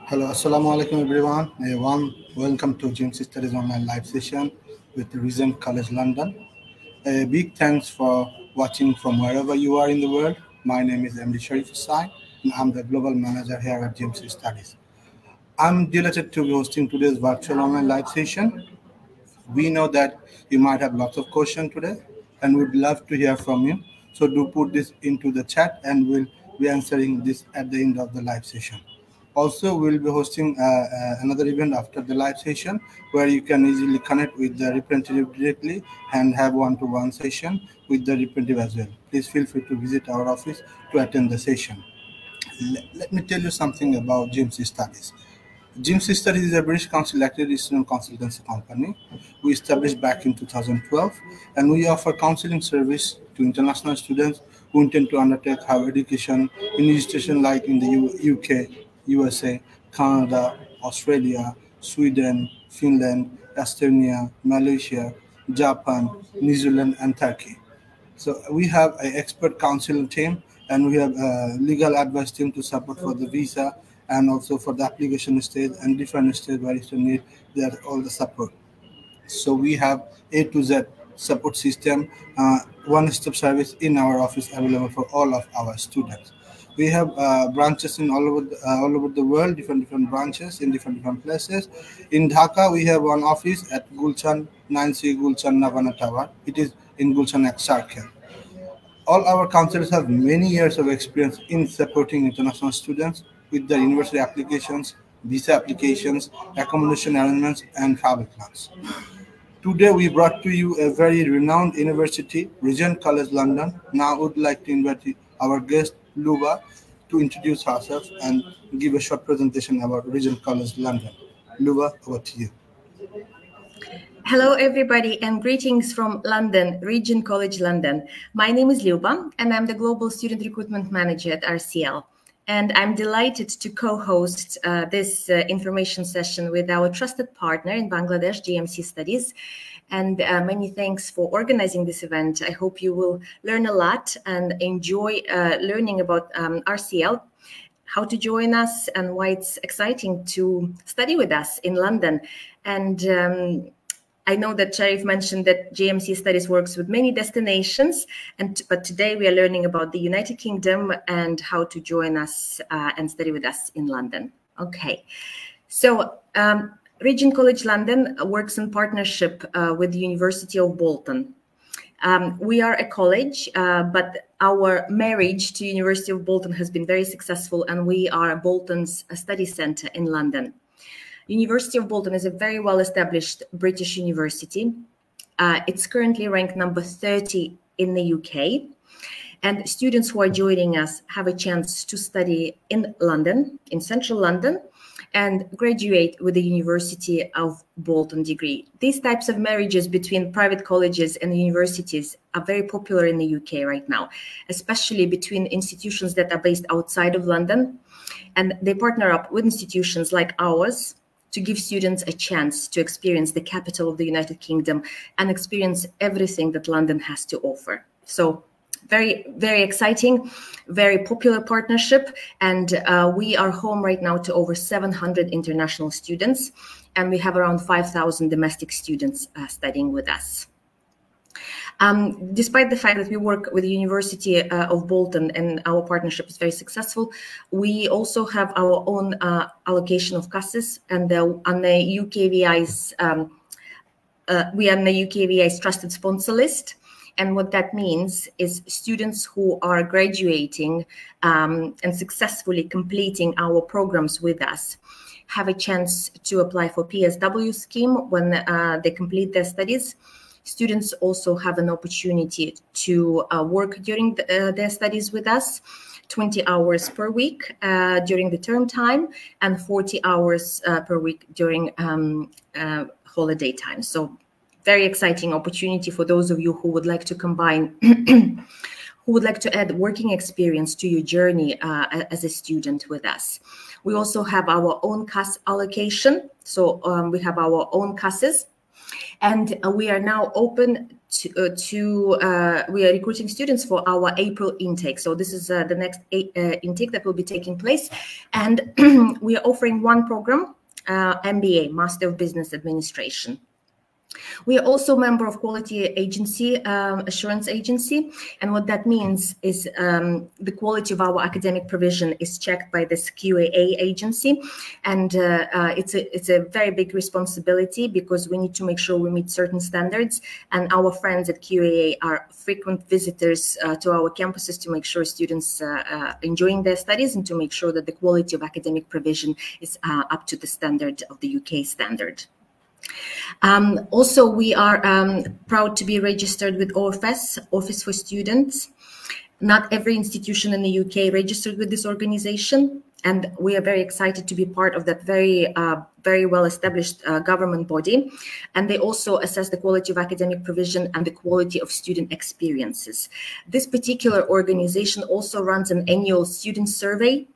Hello, Assalamu alaikum everyone. A warm welcome to 𝐂𝐸 Studies online live session with Regent College London. A big thanks for watching from wherever you are in the world. My name is 𝐬𝐷𝐻 𝐵𝐻 and I'm the Global Manager here at 𝐂𝐸 Studies. I'm delighted to be hosting today's virtual online live session. We know that you might have lots of questions today and we'd love to hear from you. So do put this into the chat and we'll be answering this at the end of the live session. Also, we'll be hosting another event after the live session where you can easily connect with the representative directly and have one-to-one session with the representative as well. Please feel free to visit our office to attend the session. Let me tell you something about 𝐂𝐸 Studies. 𝐂𝐸 Studies is a British Council accredited student consultancy company. We established back in 2012 and we offer counseling service to international students who intend to undertake higher education in institutions like in the UK, USA, Canada, Australia, Sweden, Finland, Estonia, Malaysia, Japan, New Zealand, and Turkey. So we have an expert counseling team and we have a legal advice team to support for the visa and also for the application stage and different stages where you need all the support. So we have A to Z support system, one-stop service in our office available for all of our students. We have branches in all over the world, different branches in different places. In Dhaka, we have one office at Gulshan, 9C Gulshan Navana Tower. It is in Gulshan circle. All our counselors have many years of experience in supporting international students with their university applications, visa applications, accommodation arrangements, and travel plans. Today, we brought to you a very renowned university, Regent College London. Now, I would like to invite our guest, Luba, to introduce herself and give a short presentation about Regent College London. Luba, over to you. Hello, everybody, and greetings from London, Regent College London. My name is Luba, and I'm the Global Student Recruitment Manager at RCL. And I'm delighted to co-host this information session with our trusted partner in Bangladesh, 𝐂𝐸 Studies. And many thanks for organizing this event. I hope you will learn a lot and enjoy learning about RCL, how to join us, and why it's exciting to study with us in London. And I know that Sharif mentioned that 𝐂𝐸 Studies works with many destinations, but today we are learning about the United Kingdom and how to join us and study with us in London. Okay, so Regent College London works in partnership with the University of Bolton. We are a college, but our marriage to University of Bolton has been very successful, and we are Bolton's study center in London. University of Bolton is a very well-established British university. It's currently ranked number 30 in the UK. And students who are joining us have a chance to study in London, in central London, and graduate with the University of Bolton degree. These types of marriages between private colleges and universities are very popular in the UK right now, especially between institutions that are based outside of London. And they partner up with institutions like ours to give students a chance to experience the capital of the United Kingdom and experience everything that London has to offer. So very, very exciting, very popular partnership. And we are home right now to over 700 international students, and we have around 5,000 domestic students studying with us. Despite the fact that we work with the University of Bolton and our partnership is very successful, we also have our own allocation of classes, and on the 𝐂𝐸 we are on the 𝐂𝐸 trusted sponsor list. And what that means is students who are graduating and successfully completing our programs with us have a chance to apply for PSW scheme when they complete their studies. Students also have an opportunity to work during their studies with us, 20 hours per week during the term time and 40 hours per week during holiday time. So very exciting opportunity for those of you who would like to combine, who would like to add working experience to your journey as a student with us. We also have our own CAS allocation. So we have our own CASes. And we are now open we are recruiting students for our April intake. So this is the next intake that will be taking place. And we are offering one program, MBA, Master of Business Administration. We are also a member of Quality Agency, Assurance Agency, and what that means is the quality of our academic provision is checked by this QAA agency, and it's a very big responsibility because we need to make sure we meet certain standards, and our friends at QAA are frequent visitors to our campuses to make sure students are enjoying their studies and to make sure that the quality of academic provision is up to the standard of the UK standard. Also, we are proud to be registered with OFS, Office for Students. Not every institution in the UK registered with this organization, and we are very excited to be part of that very well-established government body. And they also assess the quality of academic provision and the quality of student experiences. This particular organization also runs an annual student survey.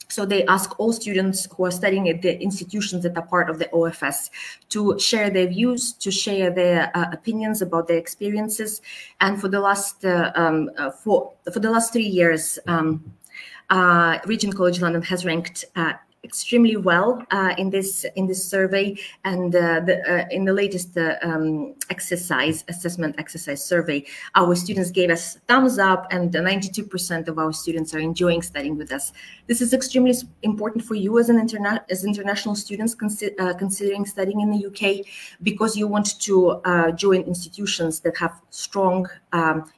So they ask all students who are studying at the institutions that are part of the OFS to share their views, to share their opinions about their experiences. And for the last 3 years, Regent College London has ranked extremely well in this survey, and in the latest assessment exercise survey, our students gave us thumbs up, and 92% of our students are enjoying studying with us. This is extremely important for you as international students considering studying in the UK, because you want to join institutions that have strong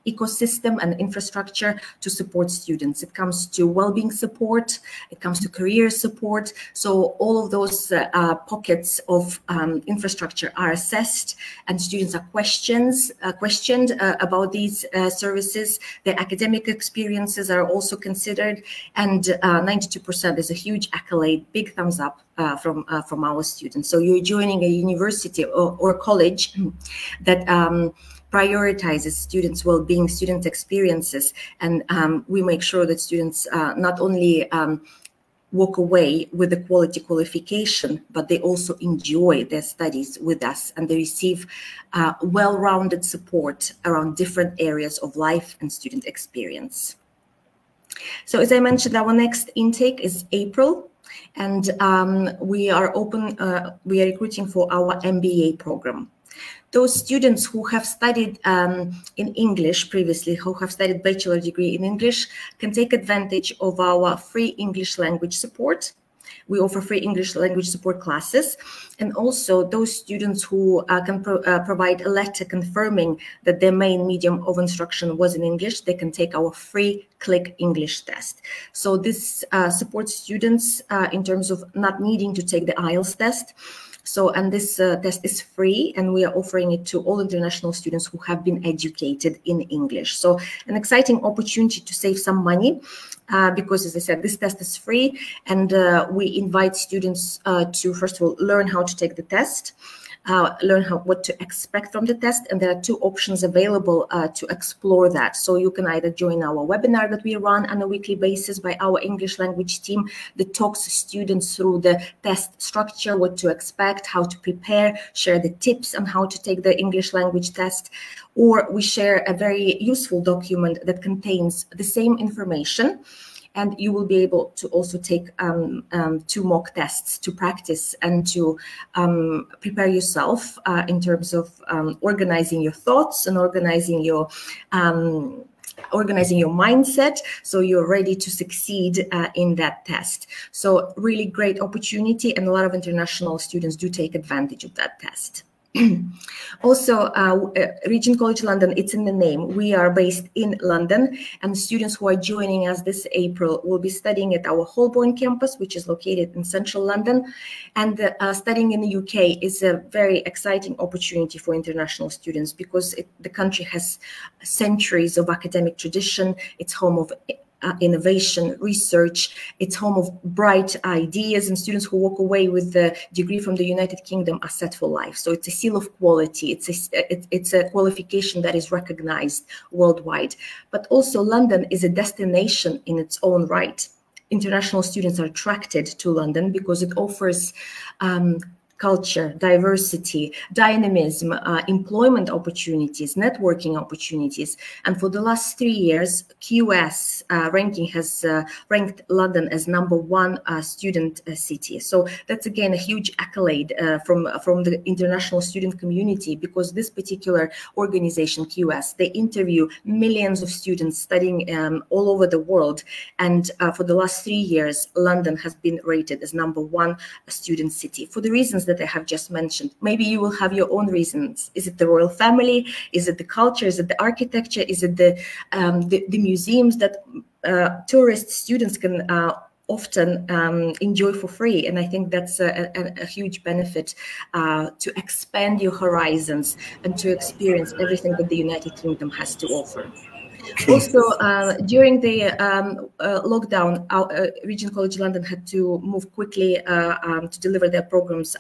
ecosystem and infrastructure to support students. It comes to well-being support, it comes to career support. So all of those pockets of infrastructure are assessed, and students are questioned about these services. Their academic experiences are also considered, and 92% is a huge accolade, big thumbs up from our students. So you're joining a university or college that prioritizes students' well-being, student experiences, and we make sure that students not only walk away with a quality qualification, but they also enjoy their studies with us, and they receive well-rounded support around different areas of life and student experience. So as I mentioned, our next intake is April, and we are recruiting for our MBA program. Those students who have studied in English previously, who have studied bachelor degree in English, can take advantage of our free English language support. We offer free English language support classes, and also those students who can provide a letter confirming that their main medium of instruction was in English, they can take our free Cllege English test. So this supports students in terms of not needing to take the IELTS test. So, and this test is free, and we are offering it to all international students who have been educated in English. So an exciting opportunity to save some money because, as I said, this test is free, and we invite students to, first of all, learn how to take the test, learn what to expect from the test, and there are two options available to explore that. So you can either join our webinar that we run on a weekly basis by our English language team that talks students through the test structure, what to expect, how to prepare, share the tips on how to take the English language test, or we share a very useful document that contains the same information, and you will be able to also take 2 mock tests to practice and to prepare yourself in terms of organizing your thoughts and organizing your mindset, so you're ready to succeed in that test. So really great opportunity, and a lot of international students do take advantage of that test. Also, Regent College London, it's in the name. We are based in London, and students who are joining us this April will be studying at our Holborn campus, which is located in central London. And studying in the UK is a very exciting opportunity for international students because the country has centuries of academic tradition. It's home of innovation, research. It's home of bright ideas, and students who walk away with the degree from the United Kingdom are set for life. So it's a seal of quality. It's a qualification that is recognized worldwide. But also London is a destination in its own right. International students are attracted to London because it offers culture, diversity, dynamism, employment opportunities, networking opportunities. And for the last 3 years, QS ranking has ranked London as #1 student city. So that's again a huge accolade from the international student community, because this particular organization, QS, they interview millions of students studying all over the world. And for the last 3 years, London has been rated as #1 student city for the reasons that I have just mentioned. Maybe you will have your own reasons. Is it the royal family? Is it the culture? Is it the architecture? Is it the museums that tourist students can often enjoy for free? And I think that's a huge benefit to expand your horizons and to experience everything that the United Kingdom has to offer. Also, during the lockdown, Regent College London had to move quickly to deliver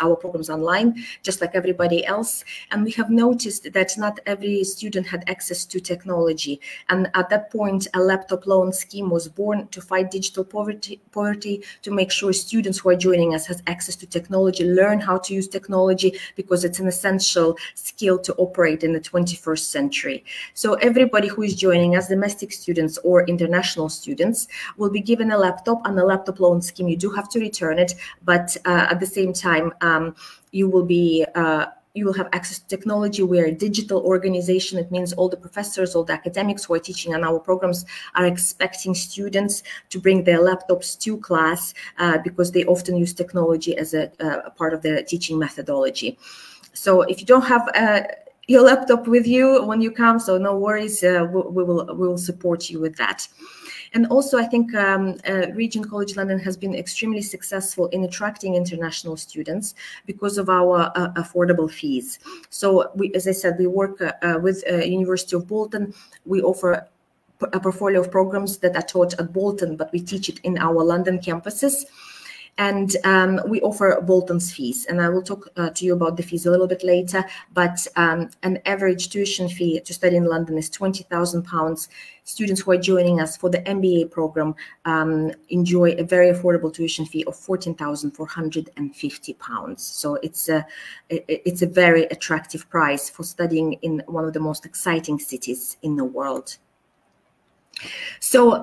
our programs online, just like everybody else. And we have noticed that not every student had access to technology. And at that point, a laptop loan scheme was born to fight digital poverty, to make sure students who are joining us has access to technology, learn how to use technology, because it's an essential skill to operate in the 21st century. So everybody who is joining us, domestic students or international students, will be given a laptop and a laptop loan scheme. You do have to return it, but at the same time, you will have access to technology. We're a digital organization. It means all the professors, all the academics who are teaching on our programs are expecting students to bring their laptops to class because they often use technology as a part of their teaching methodology. So if you don't have your laptop with you when you come, so no worries, we will support you with that. And also, I think Regent College London has been extremely successful in attracting international students because of our affordable fees. So, as I said, we work with University of Bolton. We offer a portfolio of programs that are taught at Bolton, but we teach it in our London campuses. And we offer Bolton's fees, and I will talk to you about the fees a little bit later, but an average tuition fee to study in London is £20,000. Students who are joining us for the MBA program enjoy a very affordable tuition fee of £14,450. So it's a very attractive price for studying in one of the most exciting cities in the world. So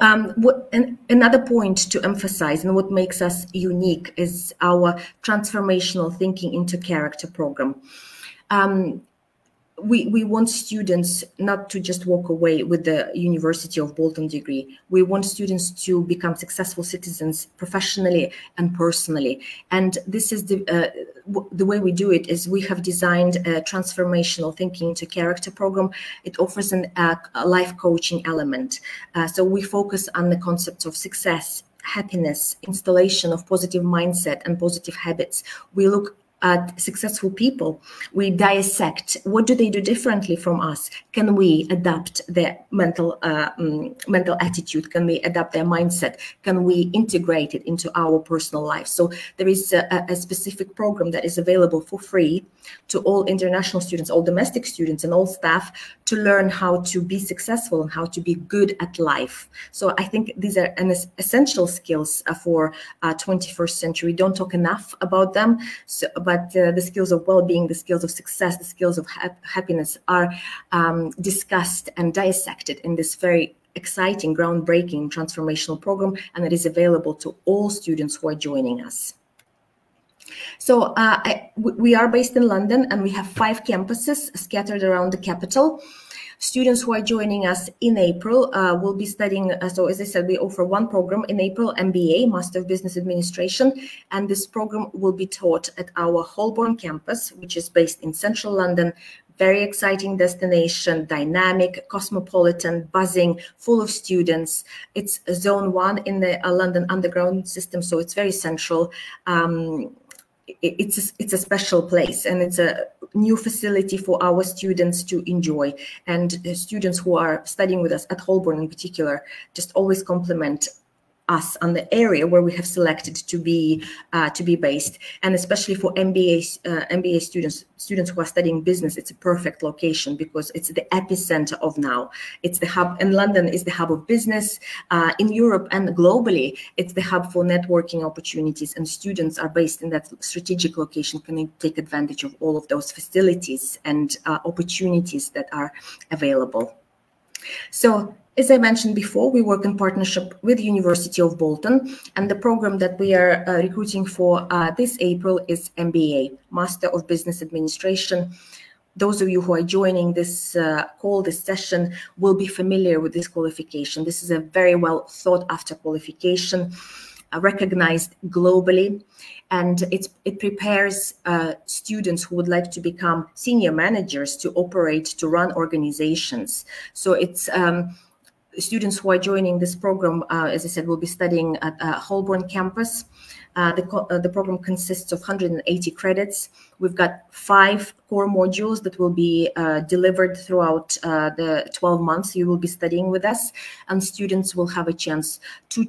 another point to emphasize and what makes us unique is our transformational thinking into character program. We want students not to just walk away with the University of Bolton degree. We want students to become successful citizens professionally and personally. And this is the way we do it is we have designed a transformational thinking into character program. It offers a life coaching element. So we focus on the concepts of success, happiness, installation of positive mindset and positive habits. We look at successful people. We dissect what do they do differently from us. Can we adapt their mental attitude? Can we adapt their mindset? Can we integrate it into our personal life? So there is a specific program that is available for free to all international students, all domestic students and all staff to learn how to be successful and how to be good at life. So I think these are essential skills for 21st century. We don't talk enough about them, but the skills of well-being, the skills of success, the skills of happiness are discussed and dissected in this very exciting, groundbreaking, transformational program, and it is available to all students who are joining us. So we are based in London and we have 5 campuses scattered around the capital. Students who are joining us in April will be studying, so as I said, we offer one program in April, MBA, Master of Business Administration, and this program will be taught at our Holborn campus, which is based in central London. Very exciting destination, dynamic, cosmopolitan, buzzing, full of students. It's Zone 1 in the London Underground system, so it's very central. It's a special place, and it's a new facility for our students to enjoy. And the students who are studying with us at Holborn in particular just always compliment us on the area where we have selected to be based, and especially for MBA students who are studying business, it's a perfect location because it's the epicenter of now. It's the hub, and London is the hub of business in Europe and globally. It's the hub for networking opportunities, and students are based in that strategic location, can take advantage of all of those facilities and opportunities that are available. So, as I mentioned before, we work in partnership with the University of Bolton, and the program that we are recruiting for this April is MBA, Master of Business Administration. Those of you who are joining this call, this session, will be familiar with this qualification. This is a very well thought after qualification, recognized globally, and it prepares students who would like to become senior managers to operate, to run organizations. So it's students who are joining this program, as I said, will be studying at Holborn campus. The program consists of 180 credits. We've got 5 core modules that will be delivered throughout the 12 months you will be studying with us, and students will have a chance to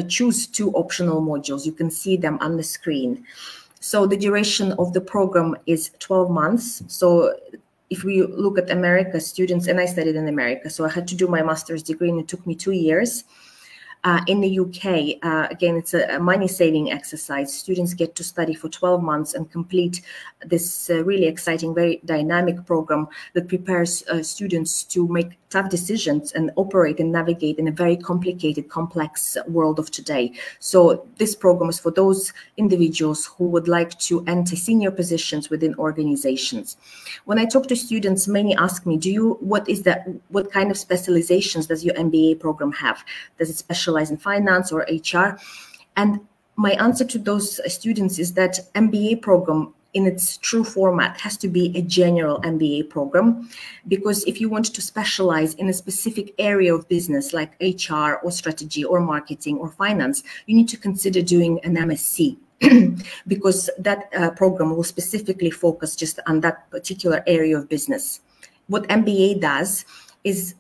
choose 2 optional modules. You can see them on the screen. So the duration of the program is 12 months. So if we look at America, students, and I studied in America, so I had to do my master's degree, and it took me 2 years. In the UK, again, it's a money-saving exercise. Students get to study for 12 months and complete this really exciting, very dynamic program that prepares students to make tough decisions and operate and navigate in a very complicated, complex world of today. So this program is for those individuals who would like to enter senior positions within organizations. When I talk to students, many ask me, what kind of specializations does your MBA program have? Does it specialize in finance or HR? And my answer to those students is that MBA program in its true format has to be a general MBA program, because if you want to specialize in a specific area of business like HR or strategy or marketing or finance, you need to consider doing an MSc. Because that program will specifically focus just on that particular area of business. What MBA does is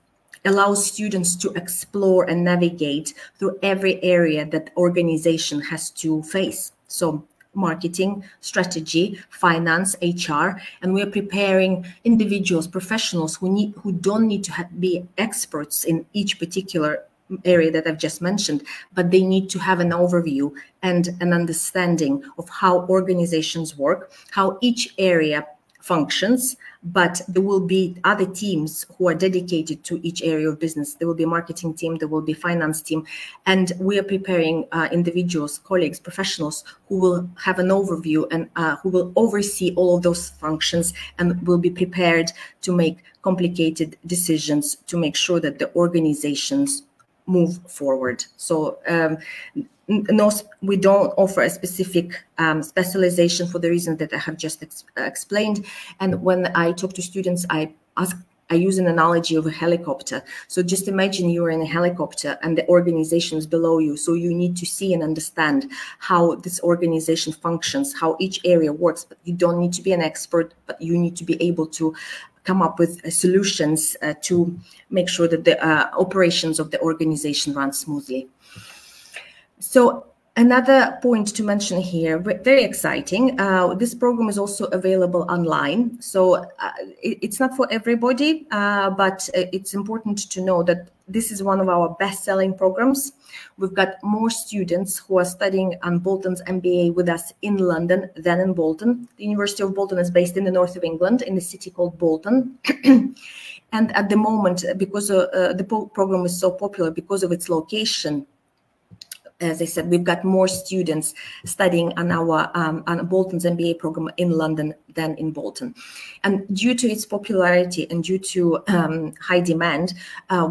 allows students to explore and navigate through every area that organization has to face. So marketing, strategy, finance, HR, and we're preparing individuals, professionals who don't need to be experts in each particular area that I've just mentioned, but they need to have an overview and an understanding of how organizations work, how each area functions, but there will be other teams who are dedicated to each area of business. There will be a marketing team, there will be a finance team, and we are preparing individuals, colleagues, professionals who will have an overview and who will oversee all of those functions and will be prepared to make complicated decisions to make sure that the organizations move forward. So no, we don't offer a specific specialization for the reason that I have just explained. And when I talk to students, I use an analogy of a helicopter. So just imagine you're in a helicopter and the organization is below you. So you need to see and understand how this organization functions, how each area works. But you don't need to be an expert, but you need to be able to come up with solutions to make sure that the operations of the organization run smoothly. So another point to mention here, very exciting, this program is also available online. So it's not for everybody, but it's important to know that this is one of our best-selling programs. We've got more students who are studying on Bolton's MBA with us in London than in Bolton. The University of Bolton is based in the north of England, in a city called Bolton. And at the moment, because the program is so popular because of its location, as I said, we've got more students studying on our on Bolton's MBA program in London than in Bolton. And due to its popularity and due to high demand,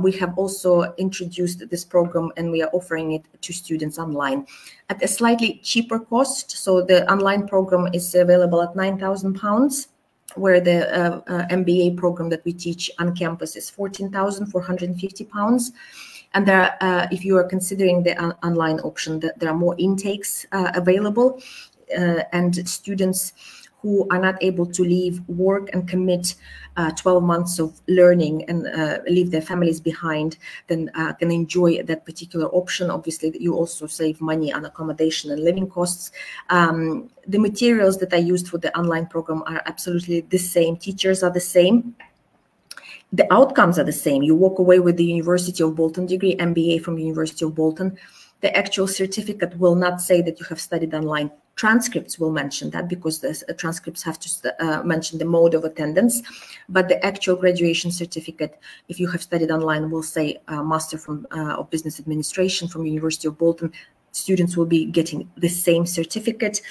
we have also introduced this program and we are offering it to students online at a slightly cheaper cost. So the online program is available at £9,000, where the MBA program that we teach on campus is £14,450. And there are, if you are considering the online option, there are more intakes available, and students who are not able to leave work and commit 12 months of learning and leave their families behind, then can enjoy that particular option. Obviously, you also save money on accommodation and living costs. The materials that I used for the online program are absolutely the same. Teachers are the same. The outcomes are the same. You walk away with the University of Bolton degree, MBA from University of Bolton. The actual certificate will not say that you have studied online. Transcripts will mention that, because the transcripts have to mention the mode of attendance. But the actual graduation certificate, if you have studied online, will say Master of Business Administration from University of Bolton. Students will be getting the same certificate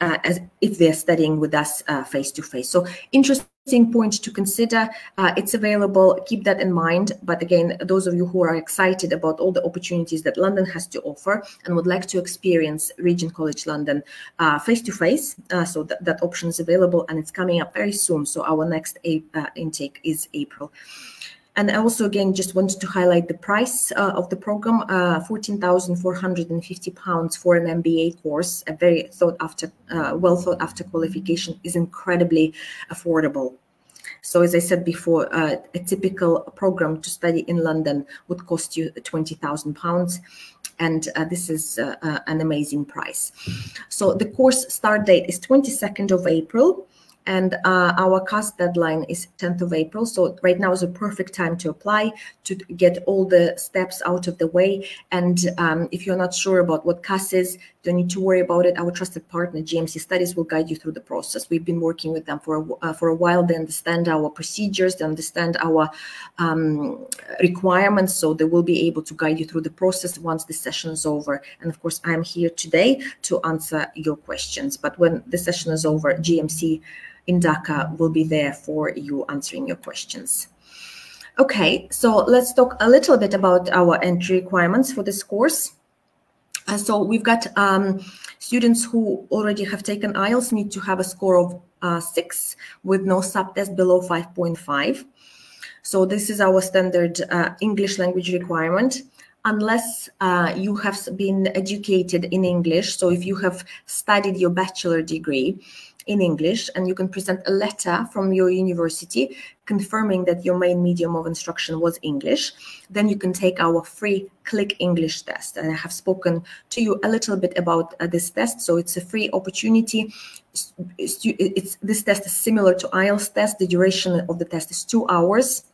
as if they're studying with us face-to-face. So interesting point to consider. It's available, keep that in mind. But again, those of you who are excited about all the opportunities that London has to offer and would like to experience Regent College London face-to-face, so that option is available, and it's coming up very soon. So our next intake is April. And I also, again, just wanted to highlight the price of the program, £14,450 for an MBA course. A very well thought after qualification is incredibly affordable. So as I said before, a typical program to study in London would cost you £20,000. And this is an amazing price. So the course start date is 22nd of April. And our CAS deadline is 10th of April. So right now is a perfect time to apply, to get all the steps out of the way. And if you're not sure about what CAS is, don't need to worry about it. Our trusted partner, GMC Studies, will guide you through the process. We've been working with them for a while. They understand our procedures, they understand our requirements. So they will be able to guide you through the process once the session is over. And of course, I'm here today to answer your questions. But when the session is over, GMC in Dhaka will be there for you, answering your questions. Okay, so let's talk a little bit about our entry requirements for this course. So we've got students who already have taken IELTS need to have a score of 6 with no subtest below 5.5. So this is our standard English language requirement. Unless you have been educated in English, so if you have studied your bachelor degree in English and you can present a letter from your university confirming that your main medium of instruction was English, then you can take our free Click English test. And I have spoken to you a little bit about this test. So it's a free opportunity. This test is similar to IELTS test. The duration of the test is 2 hours.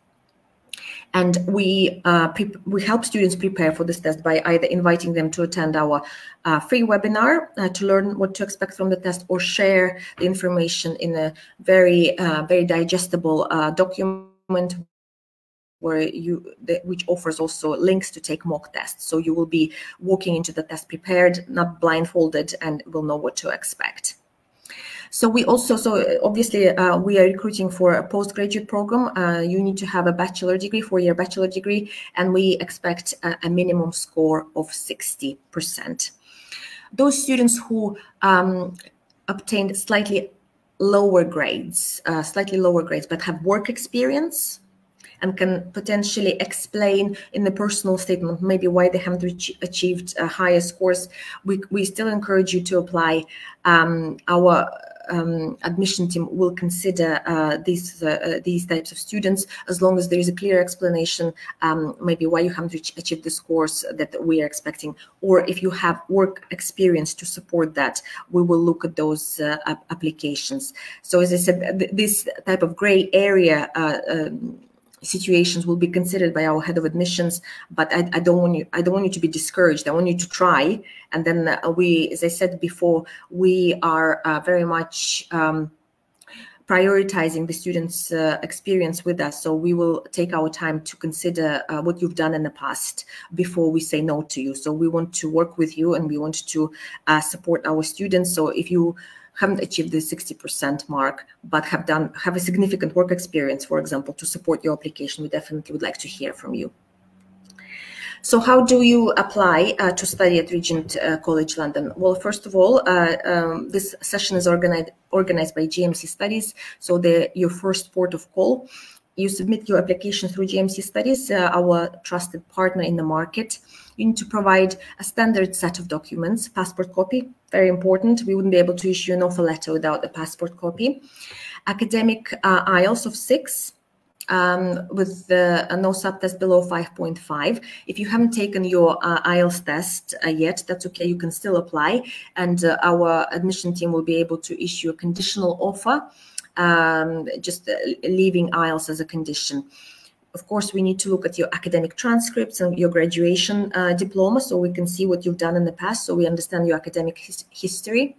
And we help students prepare for this test by either inviting them to attend our free webinar to learn what to expect from the test, or share the information in a very digestible document which offers also links to take mock tests. So you will be walking into the test prepared, not blindfolded, and will know what to expect. So we also, obviously we are recruiting for a postgraduate program. You need to have a bachelor degree, 4-year bachelor degree, and we expect a minimum score of 60%. Those students who obtained slightly lower grades, but have work experience and can potentially explain in the personal statement maybe why they haven't achieved higher scores, we still encourage you to apply. Our admission team will consider these types of students, as long as there is a clear explanation, maybe why you haven't achieved the scores that we are expecting, or if you have work experience to support that, we will look at those applications. So as I said, this type of gray area situations will be considered by our head of admissions, but I don't want you to be discouraged. I want you to try. And then as I said before, we are very much prioritizing the students' experience with us. So we will take our time to consider what you've done in the past before we say no to you. So we want to work with you, and we want to support our students. So if you haven't achieved the 60% mark, but have a significant work experience, for example, to support your application, we definitely would like to hear from you. So how do you apply to study at Regent College London? Well, first of all, this session is organized by GMC Studies, so they're your first port of call. you submit your application through GMC Studies, our trusted partner in the market. You need to provide a standard set of documents, passport copy, very important. We wouldn't be able to issue an offer letter without a passport copy. Academic IELTS of 6, with a no subtest below 5.5. If you haven't taken your IELTS test yet, that's okay, you can still apply, and our admission team will be able to issue a conditional offer, just leaving IELTS as a condition. Of course, we need to look at your academic transcripts and your graduation diploma, so we can see what you've done in the past, so we understand your academic history.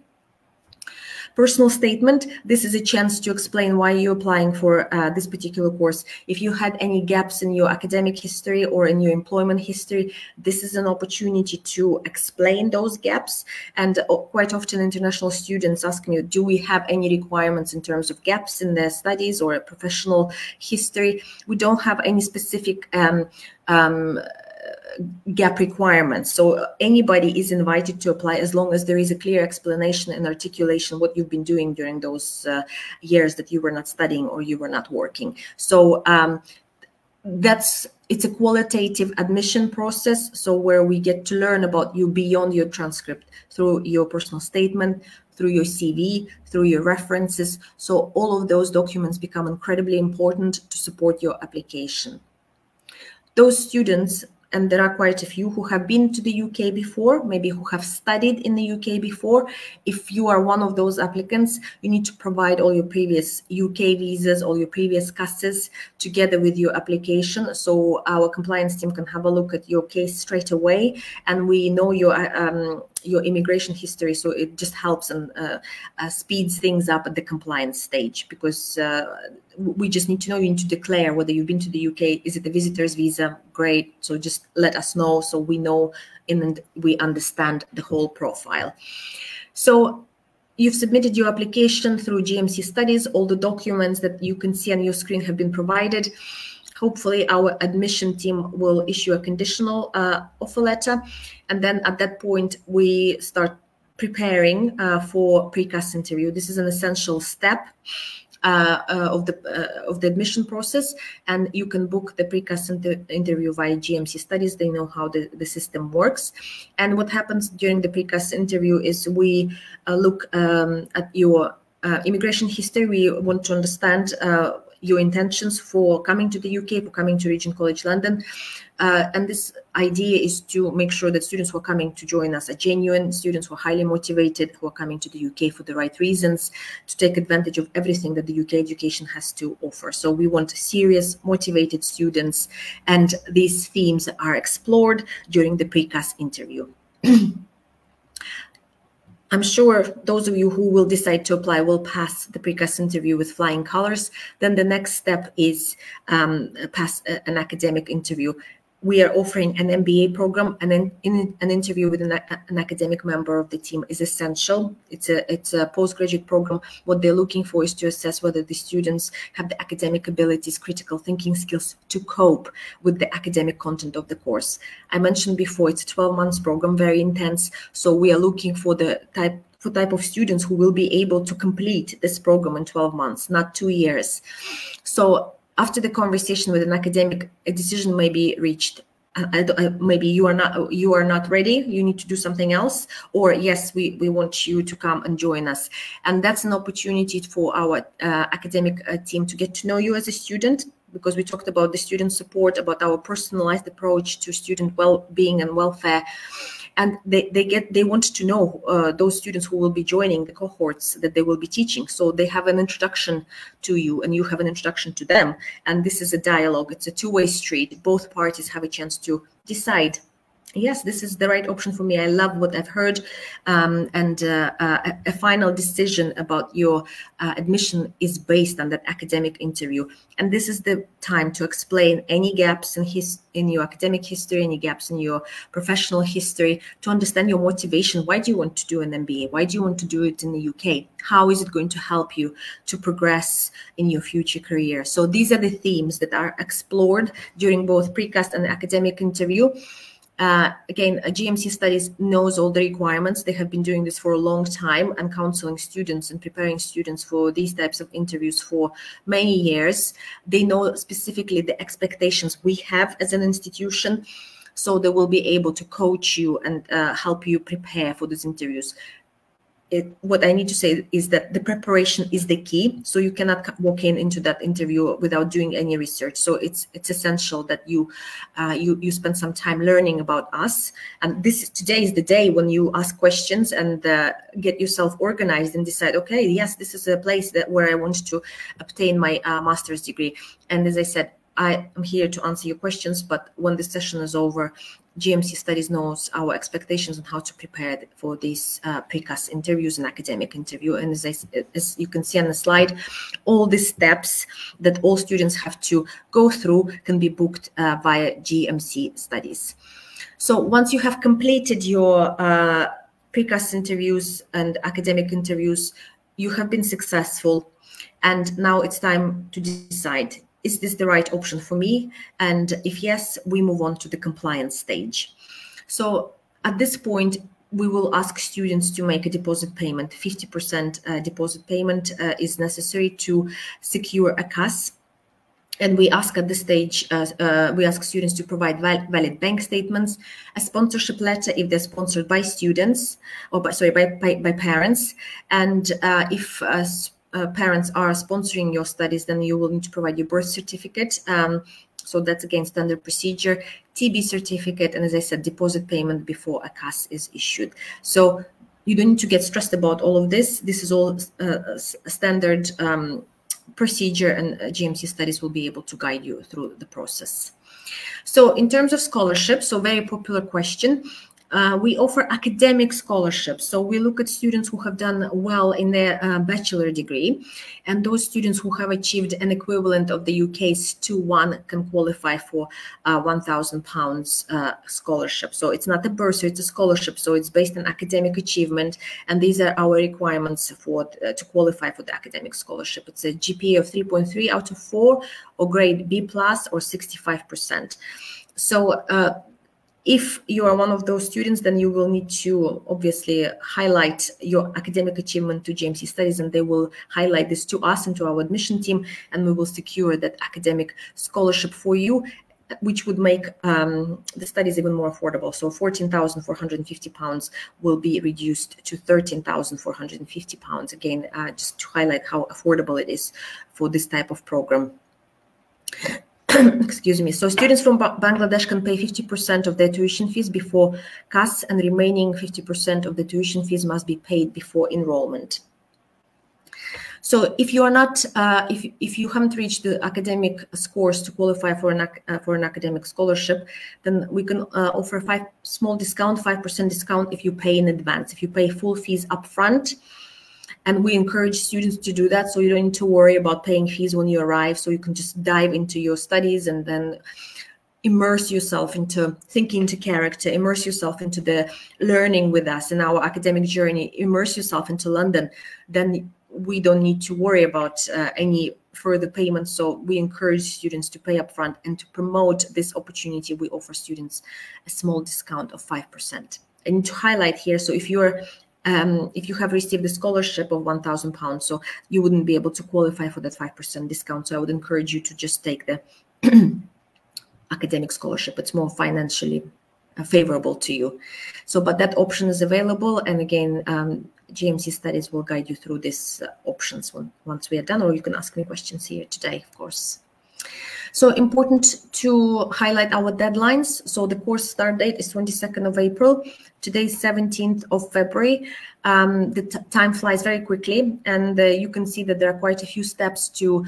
Personal statement, this is a chance to explain why you're applying for this particular course. If you had any gaps in your academic history or in your employment history, this is an opportunity to explain those gaps. And quite often international students asking you, do we have any requirements in terms of gaps in their studies or professional history? We don't have any specific gap requirements. So anybody is invited to apply as long as there is a clear explanation and articulation what you've been doing during those years that you were not studying or you were not working. So it's a qualitative admission process, so where we get to learn about you beyond your transcript through your personal statement, through your CV, through your references. So all of those documents become incredibly important to support your application. Those students, and there are quite a few who have been to the UK before, maybe who have studied in the UK before. If you are one of those applicants, you need to provide all your previous UK visas, all your previous CASs together with your application. So our compliance team can have a look at your case straight away, and we know your immigration history, so it just helps and speeds things up at the compliance stage, because we just need to know, you need to declare whether you've been to the UK. Is it a visitor's visa? Great. So just let us know so we know and we understand the whole profile. So you've submitted your application through GMC Studies. All the documents that you can see on your screen have been provided. Hopefully our admission team will issue a conditional offer letter. And then at that point, we start preparing for pre-CAS interview. This is an essential step of the admission process, and you can book the pre-CAS interview via GMC Studies. They know how the system works. And what happens during the pre-CAS interview is we look at your immigration history. We want to understand your intentions for coming to the UK, for coming to Regent College London. And this idea is to make sure that students who are coming to join us are genuine, students who are highly motivated, who are coming to the UK for the right reasons, to take advantage of everything that the UK education has to offer. So we want serious, motivated students, and these themes are explored during the pre-CAS interview. I'm sure those of you who will decide to apply will pass the pre-CAS interview with flying colors. Then the next step is pass an academic interview. We are offering an MBA program, and then an interview with an academic member of the team is essential. It's a postgraduate program. What they're looking for is to assess whether the students have the academic abilities, critical thinking skills to cope with the academic content of the course. I mentioned before, it's a 12 months program, very intense. So we are looking for the type of students who will be able to complete this program in 12 months, not 2 years. So after the conversation with an academic, a decision may be reached. Maybe you are not ready, you need to do something else, or yes, we want you to come and join us. And that's an opportunity for our academic team to get to know you as a student, because we talked about the student support, about our personalized approach to student well-being and welfare. And they want to know those students who will be joining the cohorts that they will be teaching. So they have an introduction to you, and you have an introduction to them. And this is a dialogue. It's a two-way street. Both parties have a chance to decide, yes, this is the right option for me. I love what I've heard. And a final decision about your admission is based on that academic interview. And this is the time to explain any gaps in your academic history, any gaps in your professional history, to understand your motivation. Why do you want to do an MBA? Why do you want to do it in the UK? How is it going to help you to progress in your future career? So these are the themes that are explored during both pre-CAS and academic interview. Again, GMC Studies knows all the requirements. They have been doing this for a long time and counseling students and preparing students for these types of interviews for many years. They know specifically the expectations we have as an institution, so they will be able to coach you and help you prepare for these interviews. What I need to say is that the preparation is the key. So you cannot walk into that interview without doing any research. So it's essential that you spend some time learning about us. And today is the day when you ask questions and get yourself organized and decide, okay, yes, this is a place where I want to obtain my master's degree. And as I said, I am here to answer your questions, but when the session is over, GMC Studies knows our expectations on how to prepare for these precast interviews and academic interview. And as you can see on the slide, all the steps that all students have to go through can be booked via GMC Studies. So once you have completed your precast interviews and academic interviews, you have been successful. And now it's time to decide, is this the right option for me? And if yes, we move on to the compliance stage. So at this point, we will ask students to make a deposit payment. 50% deposit payment is necessary to secure a CAS. And we ask at this stage, we ask students to provide valid bank statements, a sponsorship letter if they're sponsored by students, or by parents. And if parents are sponsoring your studies, then you will need to provide your birth certificate. So that's again standard procedure, TB certificate, and as I said, deposit payment before a CAS is issued. So you don't need to get stressed about all of this. This is all standard procedure, and GMC Studies will be able to guide you through the process. So in terms of scholarships, so very popular question. We offer academic scholarships. So we look at students who have done well in their bachelor degree, and those students who have achieved an equivalent of the UK's 2-1 can qualify for £1,000 scholarship. So it's not a bursary, it's a scholarship. So it's based on academic achievement, and these are our requirements for to qualify for the academic scholarship. It's a GPA of 3.3 out of 4, or grade B+ or 65%. So if you are one of those students, then you will need to obviously highlight your academic achievement to GMC Studies, and they will highlight this to us and to our admission team, and we will secure that academic scholarship for you, which would make the studies even more affordable. So £14,450 will be reduced to £13,450. Again, just to highlight how affordable it is for this type of program. Excuse me. So students from Bangladesh can pay 50% of their tuition fees before CAS, and remaining 50% of the tuition fees must be paid before enrollment. So if you are not, if you haven't reached the academic scores to qualify for an academic scholarship, then we can offer a small discount, 5% discount if you pay in advance, if you pay full fees upfront. And we encourage students to do that, so you don't need to worry about paying fees when you arrive, so you can just dive into your studies and then immerse yourself into thinking into character, immerse yourself into the learning with us in our academic journey, immerse yourself into London. Then we don't need to worry about any further payments. So we encourage students to pay upfront, and to promote this opportunity, we offer students a small discount of 5%. I need to highlight here, so if you have received a scholarship of £1,000, so you wouldn't be able to qualify for that 5% discount. So I would encourage you to just take the academic scholarship. It's more financially favorable to you. So, but that option is available. And again, GMC Studies will guide you through these options once we are done, or you can ask me questions here today, of course. So important to highlight our deadlines. So the course start date is 22nd of April. Today is 17th of February. The time flies very quickly, and you can see that there are quite a few steps to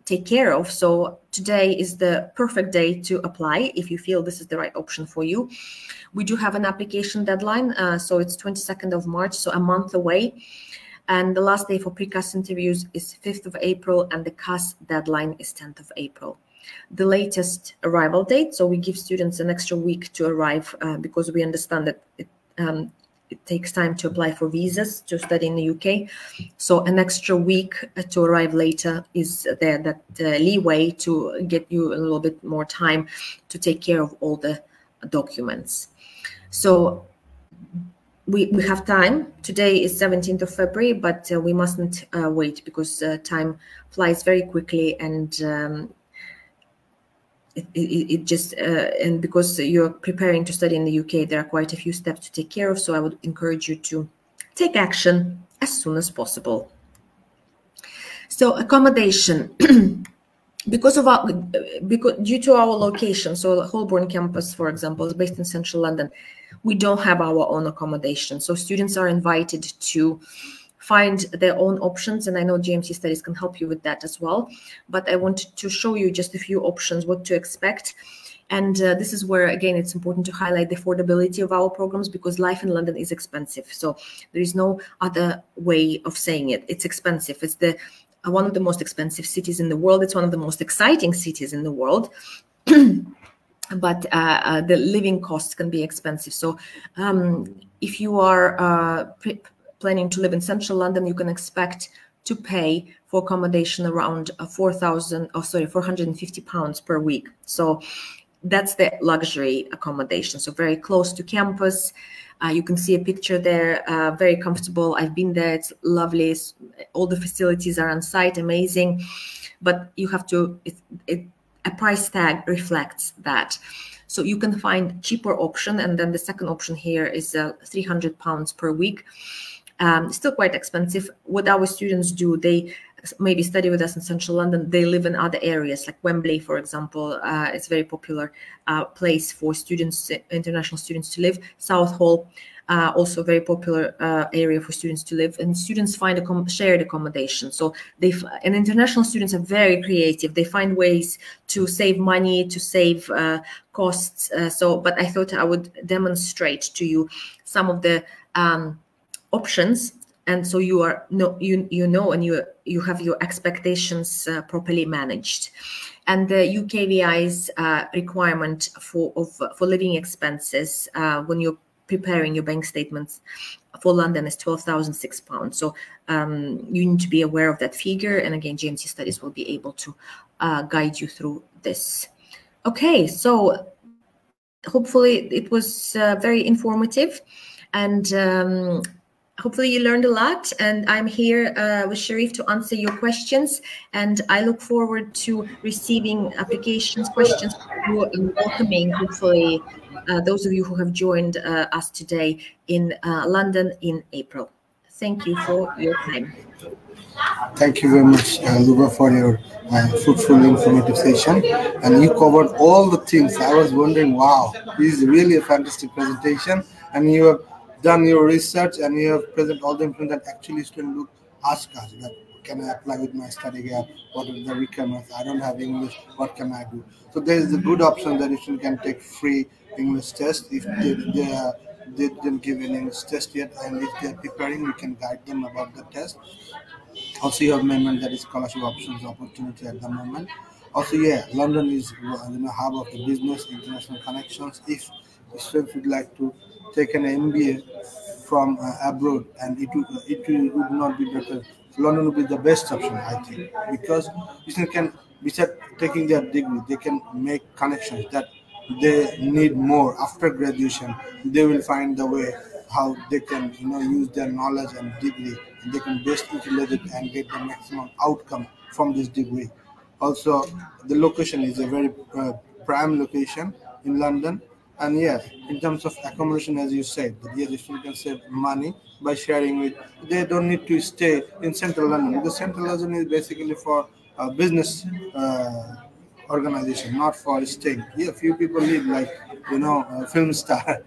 take care of. So today is the perfect day to apply if you feel this is the right option for you. We do have an application deadline, so it's 22nd of March, so a month away. And the last day for precast interviews is 5th of April, and the CAS deadline is 10th of April. The latest arrival date, so we give students an extra week to arrive because we understand that it takes time to apply for visas to study in the UK. So an extra week to arrive later is there, that leeway to get you a little bit more time to take care of all the documents. So we have time. Today is 17th of February, but we mustn't wait, because time flies very quickly, and it just and because you're preparing to study in the UK, there are quite a few steps to take care of. So I would encourage you to take action as soon as possible. So accommodation. Due to our location, so the Holborn campus, for example, is based in central London, we don't have our own accommodation. So students are invited to find their own options, and I know GMC Studies can help you with that as well. But I wanted to show you just a few options, what to expect. And this is where, again, it's important to highlight the affordability of our programs, because life in London is expensive. So there is no other way of saying it. It's expensive. It's one of the most expensive cities in the world. It's one of the most exciting cities in the world. But the living costs can be expensive. So if you are planning to live in central London, you can expect to pay for accommodation around £450 per week. So that's the luxury accommodation. So very close to campus. You can see a picture there, very comfortable. I've been there, it's lovely. All the facilities are on site, amazing. But you have to, a price tag reflects that. So you can find cheaper option. And then the second option here is £300 per week. Still quite expensive. What our students do, they maybe study with us in central London. They live in other areas, like Wembley, for example. It's a very popular place for students, international students to live. Southall, also a very popular area for students to live. And students find shared accommodation. So and international students are very creative. They find ways to save money, to save costs. But I thought I would demonstrate to you some of the options, and so you know and you have your expectations properly managed. And the UKVI's requirement for living expenses when you're preparing your bank statements for London is £12,006. So you need to be aware of that figure, and again, GMC Studies will be able to guide you through this. Okay, so hopefully it was very informative, and hopefully you learned a lot, and I'm here with Sharif to answer your questions, and I look forward to receiving applications, questions from you, and welcoming, hopefully, those of you who have joined us today in London in April. Thank you for your time. Thank you very much, Luba, for your fruitful, informative session. And you covered all the things. I was wondering, wow, this is really a fantastic presentation, and you have done your research and you have presented all the information that actually students ask us that can I apply with my study gap, what are the requirements, I don't have English, what can I do? So there is a good option that students can take free English test if they didn't give an English test yet, and if they're preparing, we can guide them about the test. Also, you have mentioned that is scholarship options opportunity at the moment. Also, yeah, London is hub of the business, international connections. If students would like to take an MBA from abroad, and it would not be better. London would be the best option, I think, because students can, besides taking their degree, they can make connections that they need more after graduation. They will find the way how they can use their knowledge and degree, and they can best utilize it and get the maximum outcome from this degree. Also, the location is a very prime location in London. And yes, in terms of accommodation, as you said, yes, the student can save money by sharing with. They don't need to stay in central London, because central London is basically for business organization, not for staying. Yeah, few people live like film star,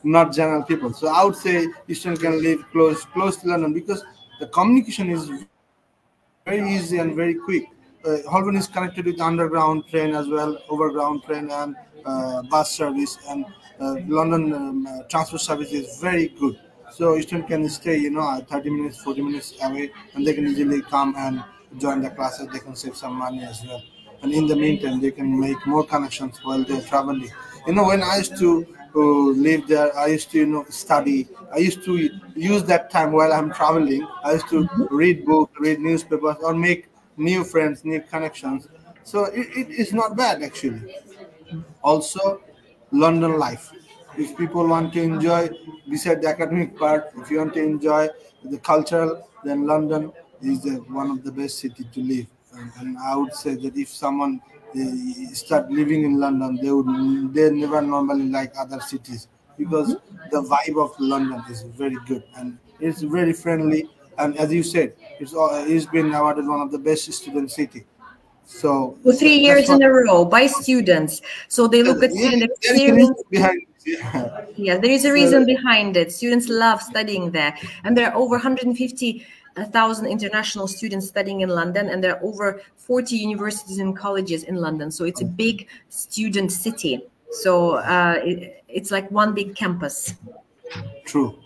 not general people. So I would say the student can live close to London, because the communication is very easy and very quick. Holborn is connected with underground train as well, overground train, and bus service, and London transport service is very good. So students can stay 30 minutes, 40 minutes away, and they can easily come and join the classes. They can save some money as well, and in the meantime they can make more connections while they're traveling. When I used to live there, I used to study. I used to use that time while I'm traveling. I used to read books, read newspapers, or make new friends, new connections. So it is not bad, actually. Also, London life. If people want to enjoy, beside the academic part, if you want to enjoy the cultural, then London is one of the best city to live. And I would say that if someone start living in London, they never normally like other cities, because the vibe of London is very good and it's very friendly. And as you said, it's been awarded one of the best student city. So for 3 years in a row by students. So they look at student experience. Yeah, there is a reason behind it. Students love studying there, and there are over 150,000 international students studying in London, and there are over 40 universities and colleges in London. So it's a big student city. So it's like one big campus. True.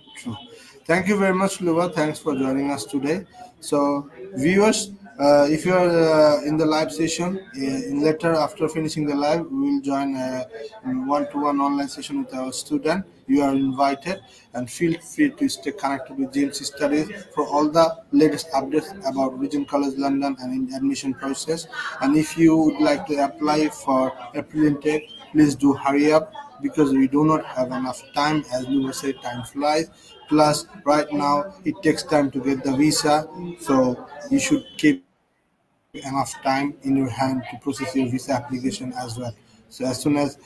Thank you very much, Luba. Thanks for joining us today. So viewers, if you are in the live session, later after finishing the live, we will join a one-to-one online session with our student. You are invited, and feel free to stay connected with GMC Studies for all the latest updates about Regent College London and admission process. And if you would like to apply for April intake, please do hurry up, because we do not have enough time. As Luba said, time flies. Plus, right now, it takes time to get the visa, so you should keep enough time in your hand to process your visa application as well. So as soon as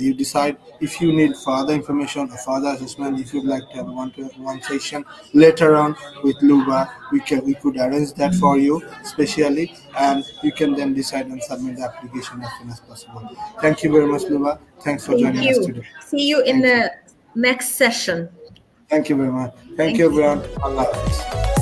you decide, if you need further information or further assessment, if you'd like to have one session later on with Luba, we could arrange that for you specially, and you can then decide and submit the application as soon as possible. Thank you very much, Luba. Thanks for joining us today. See you in the next session. Thank you very much. Thank you, everyone. Allah Hafiz.